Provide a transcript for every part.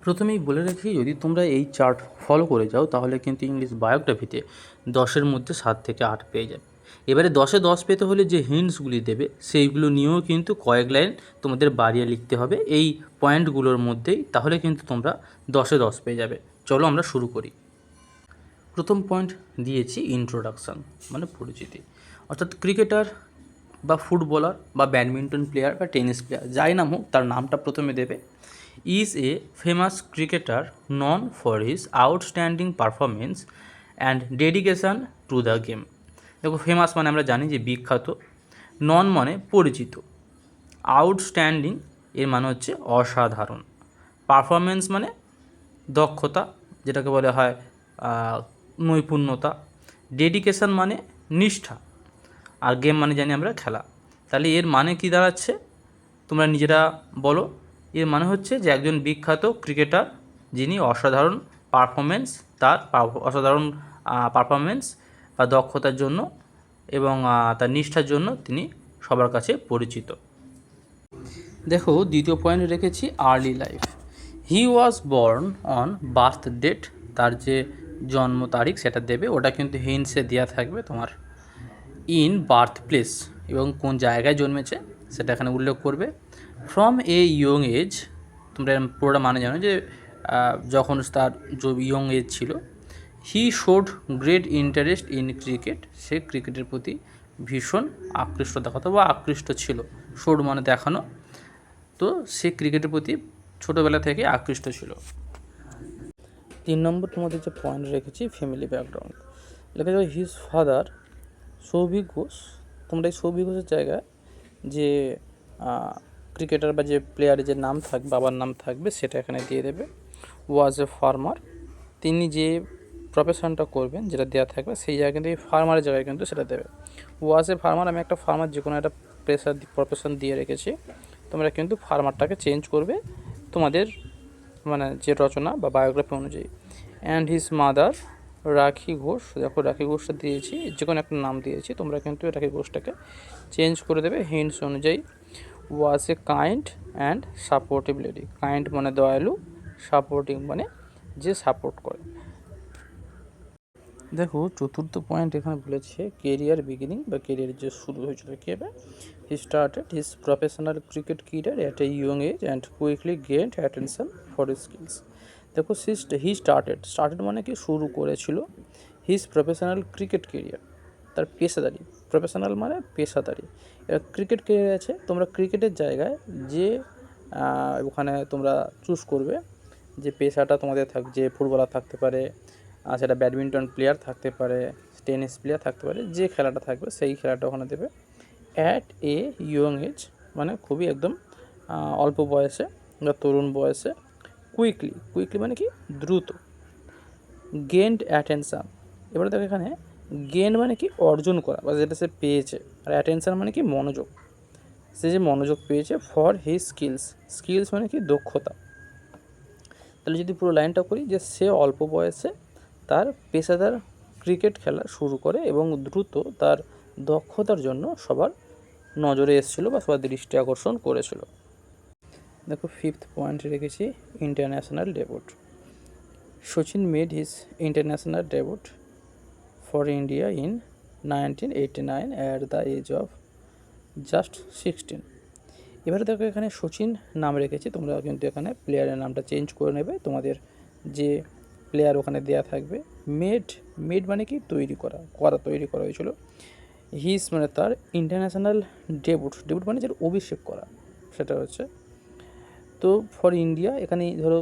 প্রথমেই বলে রাখি, যদি তোমরা এই চার্ট ফলো করে যাও তাহলে কিন্তু ইংলিশ বায়োগ্রাফিতে 10-এর মধ্যে 7 থেকে 8 পেয়ে যাবে। এবারে 10-এ 10 পেতে হলে যে হিন্টসগুলি দেবে সেইগুলো নিয়েও কিন্তু কয়েক লাইন তোমাদের বাড়িয়ে লিখতে হবে এই পয়েন্টগুলোর মধ্যেই, তাহলে কিন্তু তোমরা 10-এ 10 পেয়ে যাবে। চলো আমরা শুরু করি। প্রথম পয়েন্ট দিয়েছি ইন্ট্রোডাকশান, মানে পরিচিতি। অর্থাৎ ক্রিকেটার বা ফুটবলার বা ব্যাডমিন্টন প্লেয়ার বা টেনিস প্লেয়ার যাই নাম হোক, তার নামটা প্রথমে দেবে। Is a famous cricketer known for his outstanding performance and dedication to the game. দেখো, ফেমাস মানে আমরা জানি যে বিখ্যাত, নন মানে পরিচিত, আউটস্ট্যান্ডিং এর মানে হচ্ছে অসাধারণ, পারফরমেন্স মানে দক্ষতা, যেটাকে বলা হয় নৈপুণ্যতা, ডেডিকেশান মানে নিষ্ঠা, আর গেম মানে জানি আমরা খেলা। তাহলে এর মানে কি দাঁড়াচ্ছে তোমরা নিজেরা বলো। এর মানে হচ্ছে যে একজন বিখ্যাত ক্রিকেটার যিনি অসাধারণ পারফরমেন্স, তার অসাধারণ পারফরমেন্স বা দক্ষতার জন্য এবং তার নিষ্ঠার জন্য তিনি সবার কাছে পরিচিত। দেখো, দ্বিতীয় পয়েন্ট রেখেছি early life. He was born on birth date, তার যে জন্ম তারিখ সেটা দেবে, ওটা কিন্তু হিন্টসে দেওয়া থাকবে তোমার। ইন বার্থ প্লেস, এবং কোন জায়গায় জন্মেছে সেটা এখানে উল্লেখ করবে। ফ্রম এ ইয়ং এজ, তোমরা পুরোটা মানে জানো যে যখন তার ইয়ং এজ ছিল। He showed great interest in cricket, সে ক্রিকেটের প্রতি ভীষণ আকৃষ্ট দেখাতো বা আকৃষ্ট ছিল। শোড মানে দেখানো, তো সে ক্রিকেটের প্রতি ছোটোবেলা থেকে আকৃষ্ট ছিল। 3 নম্বর তোমাদের যে পয়েন্ট রেখেছি ফ্যামিলি ব্যাকগ্রাউন্ড, লেখা যাবে হিজ ফাদার সৌভিক ঘোষ। তোমরা এই সৌভিক ঘোষের জায়গায় যে ক্রিকেটার বা যে প্লেয়ারের যে নাম থাকবে, বাবার নাম থাকবে, সেটা এখানে দিয়ে দেবে। ওয়াজ এ ফার্মার, তিনি যে প্রফেশনটা করবেন যেটা দেওয়া থাকবে সেই জায়গায় কিন্তু এই ফার্মারের জায়গায় কিন্তু সেটা দেবে। ওয়াজ এ ফার্মার, আমি একটা ফার্মার যে কোনো একটা প্রফেশন দিয়ে রেখেছি, তোমরা কিন্তু ফার্মারটাকে চেঞ্জ করবে তোমাদের মানে যে রচনা বা বায়োগ্রাফি অনুযায়ী। অ্যান্ড হিজ মাদার রাখি ঘোষ, দেখো রাখি ঘোষটা দিয়েছি, যে কোনো একটা নাম দিয়েছি, তোমরা কিন্তু রাখি ঘোষটাকে চেঞ্জ করে দেবে হিন্টস অনুযায়ী। Was a kind and supportive lady, kind মানে দয়ালু, সাপোর্টিভ মানে যে সাপোর্ট করে। দেখো, চতুর্থ পয়েন্ট এখানে বলেছে কেরিয়ার বিগিনিং বা কেরিয়ার যে শুরু হয়েছিল কীভাবে। He started his professional cricket career at a young age and quickly gained attention for his skills. দেখো, হি স্টার্টেড মানে কি শুরু করেছিল, হিজ প্রফেশনাল ক্রিকেট কেরিয়ার তার পেশাদারি, প্রফেশনাল মানে পেশাদারি, এবার ক্রিকেট কেরিয়ার আছে। তোমরা ক্রিকেটের জায়গায় যে ওখানে তোমরা চুজ করবে যে পেশাটা তোমাদের যে ফুটবলার থাকতে পারে, সেটা ব্যাডমিন্টন প্লেয়ার থাকতে পারে, টেনিস প্লেয়ার থাকতে পারে, যে খেলাটা থাকবে সেই খেলাটা ওখানে দেবে। অ্যাট এ ইয়ং এজ মানে খুবই একদম অল্প বয়সে বা তরুণ বয়সে। কুইকলি মানে কি দ্রুত। গেন্ড অ্যাটেনশান, এবারে দেখো এখানে গেন্ড মানে কি অর্জন করা বা যেটা সে পেয়েছে, আর অ্যাটেনশান মানে কি মনোযোগ, সে যে মনোযোগ পেয়েছে। ফর হিজ স্কিলস মানে কি দক্ষতা। তাহলে যদি পুরো লাইনটা করি, যে সে অল্প বয়সে তার পেশাদার ক্রিকেট খেলা শুরু করে এবং দ্রুত তার দক্ষতার জন্য সবার নজরে এসেছিল বা সবার দৃষ্টি আকর্ষণ করেছিল। দেখো, ফিফথ পয়েন্ট রেখেছি international debut. Sachin made his international debut for India in 1989 at the age of just 16। এবারে দেখো, এখানে সচিন নাম রেখেছি, তোমরা কিন্তু এখানে প্লেয়ারের নামটা চেঞ্জ করে নেবে, তোমাদের যে প্লেয়ার ওখানে দেয়া থাকবে। মেড মানে কি তৈরি করা হয়েছিল। হিজ মানে তার, ইন্টারন্যাশনাল ডেবিউট মানে যেটা অভিষেক করা সেটা হচ্ছে। তো ফর ইন্ডিয়া এখানে ধরো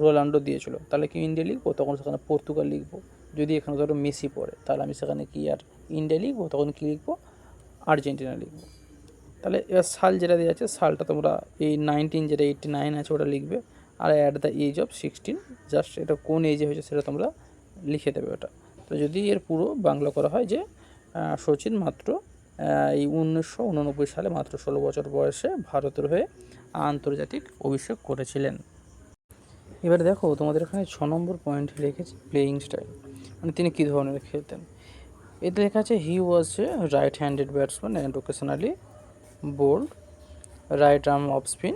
রোনাল্ডো দিয়েছিল, তাহলে কি ইন্ডিয়া লিখবো, তখন সেখানে পর্তুগাল লিখবো। যদি এখানে ধরো মেসি পড়ে, তাহলে আমি সেখানে কি আর ইন্ডিয়া লিখবো, তখন কি লিখবো, আর্জেন্টিনা লিখবো। তাহলে এবার সাল যেটা দেওয়া আছে, সালটা তোমরা এই 19 যেটা 89 আছে ওটা লিখবে, আর at the age of 16 just এটা কোন এজে হয়েছে সেটা তোমরা লিখে দেবে ওটা। তো যদি এর পুরো বাংলা করা হয় যে সচিন মাত্র এই 1989 সালে মাত্র 16 বছর বয়সে ভারতের হয়ে আন্তর্জাতিক অভিষেক করেছিলেন। এবারে দেখো, তোমাদের এখানে 6 নম্বর পয়েন্ট রেখেছি প্লেয়িং স্টাইল, মানে তিনি কী ধরনের খেলতেন। এতে লেখা আছে he was a right handed batsman and occasionally bowled right arm off spin,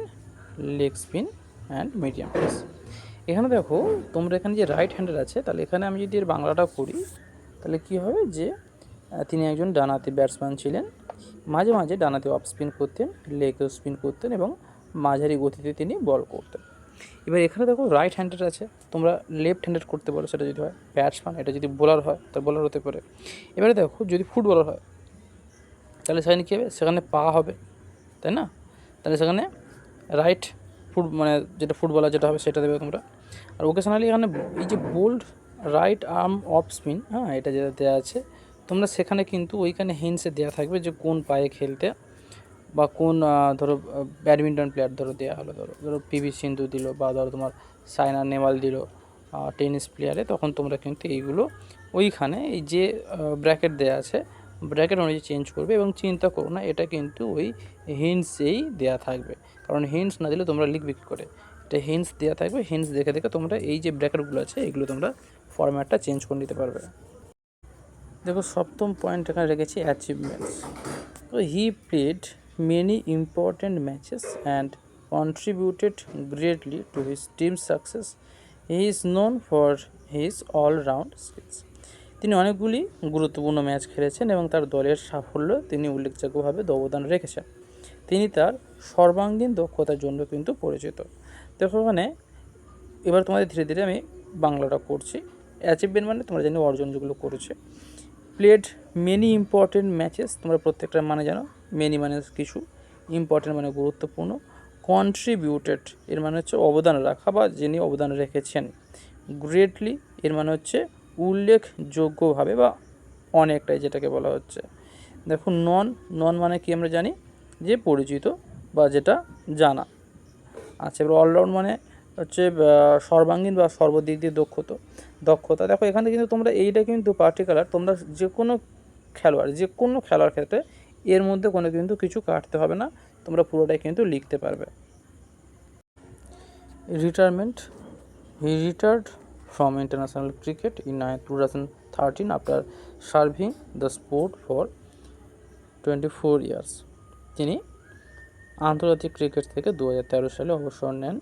leg spin and medium pace. এখানে দেখো তোমরা এখানে যে রাইট হ্যান্ডার আছে, তাহলে এখানে আমি যদি এর বাংলাটা করি তাহলে কী হবে যে তিনি একজন ডানহাতি ব্যাটসম্যান ছিলেন। মাঝে মাঝে ডানহাতে অফ স্পিন করতেন, লেগও স্পিন করতেন এবং মাঝারি গতিতে তিনি বল করতেন। এবার এখানে দেখো রাইট হ্যান্ডেড আছে, তোমরা লেফট হ্যান্ডেড করতে পারো, সেটা যদি হয় ব্যাটসম্যান, এটা যদি বোলার হয় তো বোলার হতে পারে। এবারে দেখো যদি ফুটবলার হয় তাহলে সেখানে কী হবে, সেখানে পা হবে, তাই না? তাহলে সেখানে রাইট মানে যেটা ফুটবলার যেটা হবে সেটা দেবে তোমরা। আর ওকেশনালি এখানে এই যে bowled right arm off spin, হ্যাঁ, এটা যেটা দেওয়া আছে তোমরা সেখানে কিন্তু ওইখানে হিন্টসে দেওয়া থাকবে যে কোন পায়ে খেলতে, বা কোন ধরো ব্যাডমিন্টন প্লেয়ার ধরো দেওয়া হলো, ধরো পিভি সিন্ধু দিল, বা ধরো তোমার সাইনা নেহওয়াল দিল টেনিস প্লেয়ারে, তখন তোমরা কিন্তু এইগুলো ওইখানে এই যে ব্র্যাকেট দেওয়া আছে ব্র্যাকেট অনুযায়ী চেঞ্জ করবে। এবং চিন্তা করো না, এটা কিন্তু ওই হিন্টসেই দেওয়া থাকবে, কারণ হিন্টস না দিলে তোমরা লিখবে কী করে, এটা হিন্টস দেওয়া থাকবে, হিন্টস দেখে দেখে তোমরা এই যে ব্র্যাকেটগুলো আছে এগুলো তোমরা ফরম্যাটটা চেঞ্জ করে নিতে পারবে। দেখো সপ্তম পয়েন্ট এখানে রেখেছি অ্যাচিভমেন্টস। তো he played many important matches and contributed greatly to his team's success. He is known for his all-round skills. তিনি অনেকগুলি গুরুত্বপূর্ণ ম্যাচ খেলেছেন এবং তার দলের সাফল্য তিনি উল্লেখযোগ্যভাবে অবদান রেখেছেন। তিনি তার সর্বাঙ্গীন দক্ষতার জন্য কিন্তু পরিচিত। দেখো ওখানে এবার তোমাদের ধীরে ধীরে আমি বাংলাটা করছি। অ্যাচিভমেন্ট মানে তোমরা জানো অর্জন যেগুলো করেছে। প্লেড মেনি ইম্পর্টেন্ট ম্যাচেস, তোমরা প্রত্যেকটার মানে জানো, মেনি মানে কিছু, ইম্পর্টেন্ট মানে গুরুত্বপূর্ণ, কন্ট্রিবিউটেড এর মানে হচ্ছে অবদান রাখা বা যিনি অবদান রেখেছেন, গ্রেটলি এর মানে হচ্ছে উল্লেখযোগ্যভাবে বা অনেকটাই যেটাকে বলা হচ্ছে। দেখো নন, নন মানে কি আমরা জানি যে পরিচিত বা যেটা জানা। আচ্ছা, এবার অলরাউন্ড মানে হচ্ছে সর্বাঙ্গীন বা সর্বদিক দিয়ে দক্ষতা। দেখো এখানে কিন্তু তোমরা এইটা কিন্তু পার্টিকুলার, তোমরা যে কোনো খেলোয়াড় ক্ষেত্রে এর মধ্যে কোনো কিন্তু কিছু কাটতে হবে না, তোমরা পুরোটাই কিন্তু লিখতে পারবে। Retirement, he retired from international cricket in 2013 after serving the sport for 24 years. তিনি আন্তর্জাতিক ক্রিকেট থেকে 2013 সালে অবসর নেন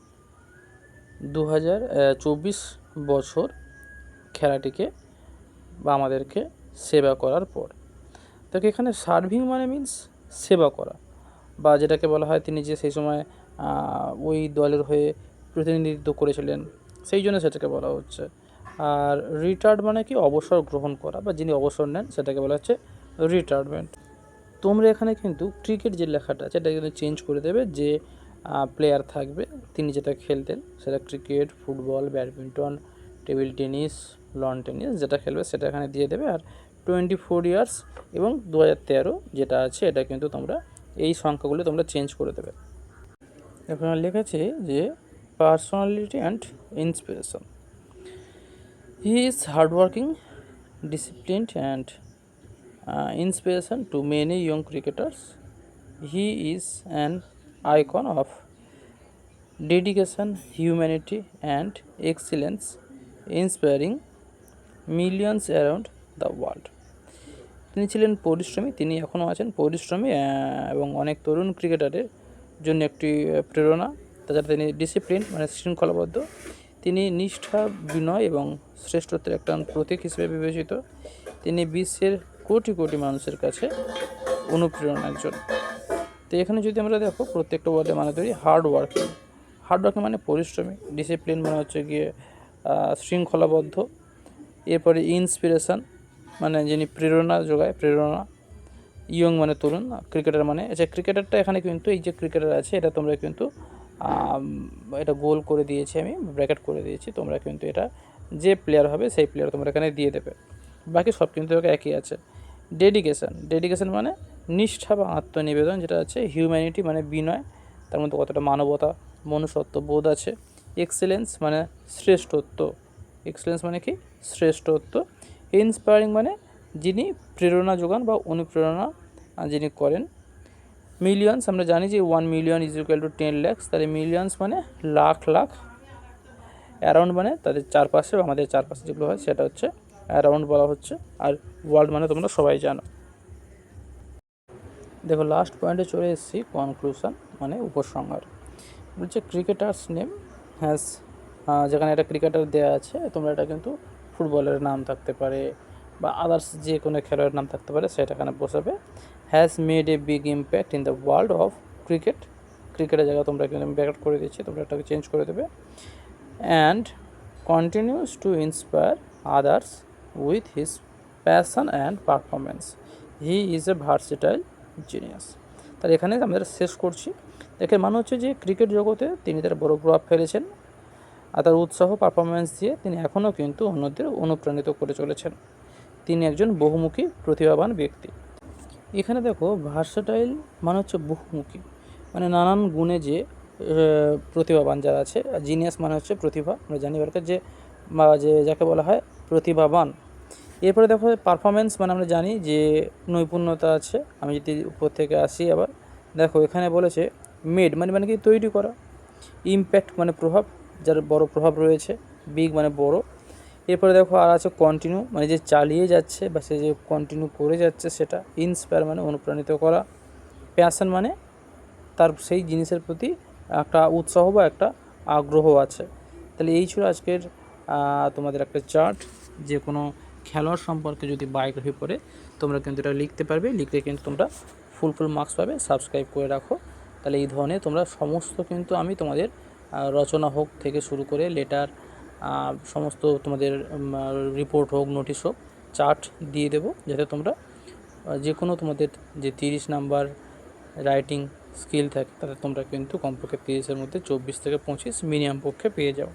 24 বছর খেলাটিকে বা আমাদেরকে সেবা করার পর। তাকে এখানে সার্ভিং মানে মিন্স সেবা করা, বা যেটাকে বলা হয় তিনি যে সেই সময় ওই দলের হয়ে প্রতিনিধিত্ব করেছিলেন, সেই জন্য সেটাকে বলা হচ্ছে। আর রিটায়ার্ড মানে কি অবসর গ্রহণ করা, বা যিনি অবসর নেন সেটাকে বলা হচ্ছে রিটায়ারমেন্ট। তোমরা এখানে কিন্তু ক্রিকেট যে লেখাটা আছে এটা কিন্তু চেঞ্জ করে দেবে, যে প্লেয়ার থাকবে তিনি যেটা খেলতেন সেটা cricket, football, badminton, table tennis, loan tennis যেটা খেলবে সেটা এখানে দিয়ে দেবে। আর 24 ইয়ার্স এবং 2013 যেটা আছে এটা কিন্তু তোমরা এই সংখ্যাগুলো তোমরা চেঞ্জ করে দেবে। এখানে লেখা আছে যে personality and inspiration. He is hardworking, disciplined and inspiration to many young cricketers. He is an icon of dedication, humanity and excellence, inspiring millions around the world. তিনি ছিলেন পরিশ্রমী, তিনি এখনও আছেন পরিশ্রমী এবং অনেক তরুণ ক্রিকেটারের জন্য একটি প্রেরণা। তাছাড়া তিনি ডিসিপ্লিন মানে শৃঙ্খলাবদ্ধ, তিনি নিষ্ঠা, বিনয় এবং শ্রেষ্ঠত্বের একটা প্রতীক হিসেবে বিবেচিত। তিনি বিশ্বের কোটি কোটি মানুষের কাছে অনুপ্রেরণা একজন। তো এখানে যদি আমরা দেখো প্রত্যেকটা ওয়ার্ডে মানে ধরি হার্ড ওয়ার্কিং মানে পরিশ্রমী, ডিসিপ্লিন মানে হচ্ছে গিয়ে শৃঙ্খলাবদ্ধ, এরপরে ইন্সপিরেশান মানে যিনি প্রেরণা যোগায়, ইয়ং মানে তরুণ, ক্রিকেটার মানে আচ্ছা ক্রিকেটারটা এখানে কিন্তু এই যে ক্রিকেটার আছে এটা তোমরা কিন্তু এটা গোল করে দিয়েছি, আমি ব্র্যাকেট করে দিয়েছি, তোমরা কিন্তু এটা যে প্লেয়ার হবে সেই প্লেয়ার তোমরা এখানে দিয়ে দেবে, বাকি সব কিন্তু একই আছে। ডেডিকেশন মানে নিষ্ঠা বা আত্মনিবেদন যেটা আছে। হিউম্যানিটি মানে বিনয়, তার মধ্যে কতটা মানবতা, মনুষ্যত্ব বোধ আছে। এক্সেলেন্স মানে শ্রেষ্ঠত্ব, মানে কি শ্রেষ্ঠত্ব। ইন্সপায়ারিং মানে যিনি প্রেরণা যোগান বা অনুপ্রেরণা যিনি করেন। মিলিয়ন্স আমরা জানি যে 1 million is equal to 10 lakhs, তাহলে মিলিয়ন্স মানে লাখ, অ্যারাউন্ড মানে তাদের চারপাশে বা আমাদের চারপাশে যেগুলো হয় সেটা হচ্ছে অ্যারাউন্ড বলা হচ্ছে। আর ওয়ার্ল্ড মানে তোমরা সবাই জানো। দেখো লাস্ট পয়েন্টে চলে এসেছি, কনক্লুশন মানে উপসংহার। বলছে ক্রিকেটার্স নেম হ্যাজ যেখানে একটা ক্রিকেটার দেওয়া আছে, তোমরা এটা কিন্তু ফুটবলের নাম থাকতে পারে বা আদার্স যে কোনো খেলোয়াড়ের নাম থাকতে পারে, সেটা এখানে বসাবে। Has made a big impact in the world of cricket, ক্রিকেটের জায়গায় তোমরা কিন্তু ব্যাকআউট করে দিচ্ছি, তোমরা এটাকে চেঞ্জ করে দেবে। And continues to inspire others with his passion and performance, he is a versatile genius. তাহলে এখানে আমরা শেষ করছি। এর মানে হচ্ছে যে ক্রিকেট জগতে তিনি তার বড় প্রভাব ফেলেছেন, আর তার উৎসাহ পারফরমেন্স দিয়ে তিনি এখনও কিন্তু অন্যদের অনুপ্রাণিত করে চলেছেন। তিনি একজন বহুমুখী প্রতিভাবান ব্যক্তি। এখানে দেখো ভার্সেটাইল মানে হচ্ছে বহুমুখী, মানে নানান গুণে যে প্রতিভাবান যারা আছে। জিনিয়াস মানে হচ্ছে প্রতিভা, আমরা জানি এবারকার যে যাকে বলা হয় প্রতিভাবান। এরপরে দেখো পারফরমেন্স মানে আমরা জানি যে নৈপুণ্যতা আছে। আমি যদি উপর থেকে আসি আবার, দেখো এখানে বলেছে মেড মানে কি তৈরি করা, ইমপ্যাক্ট মানে প্রভাব, যার বড় প্রভাব রয়েছে, বিগ মানে বড়। এরপরে দেখো আর আছে কন্টিনিউ মানে যে চালিয়ে যাচ্ছে বা সে যে কন্টিনিউ করে যাচ্ছে সেটা, ইন্সপায়ার মানে অনুপ্রাণিত করা, প্যাশন মানে তার সেই জিনিসের প্রতি একটা উৎসাহ বা একটা আগ্রহ আছে। তাহলে এই ছিল আজকের তোমাদের একটা চার্ট। যে কোনো খেলোয়াড় সম্পর্কে যদি বায়োগ্রাফি পড়ে তোমরা কিন্তু এটা লিখতে পারবে, লিখলে কিন্তু তোমরা ফুল মার্কস পাবে। সাবস্ক্রাইব করে রাখো। তাহলে এই ধরনের তোমরা সমস্ত কিন্তু আমি তোমাদের রচনা হোক থেকে শুরু করে লেটার, সমস্ত তোমাদের রিপোর্ট হোক, নোটিশ হোক, চার্ট দিয়ে দেবো, যাতে তোমরা যে কোনো তোমাদের যে 30 নাম্বার রাইটিং স্কিল থাকে তাতে তোমরা কিন্তু কমপক্ষে 30-এর মধ্যে 24 থেকে 25 মিনিমাম পক্ষে পেয়ে যাও।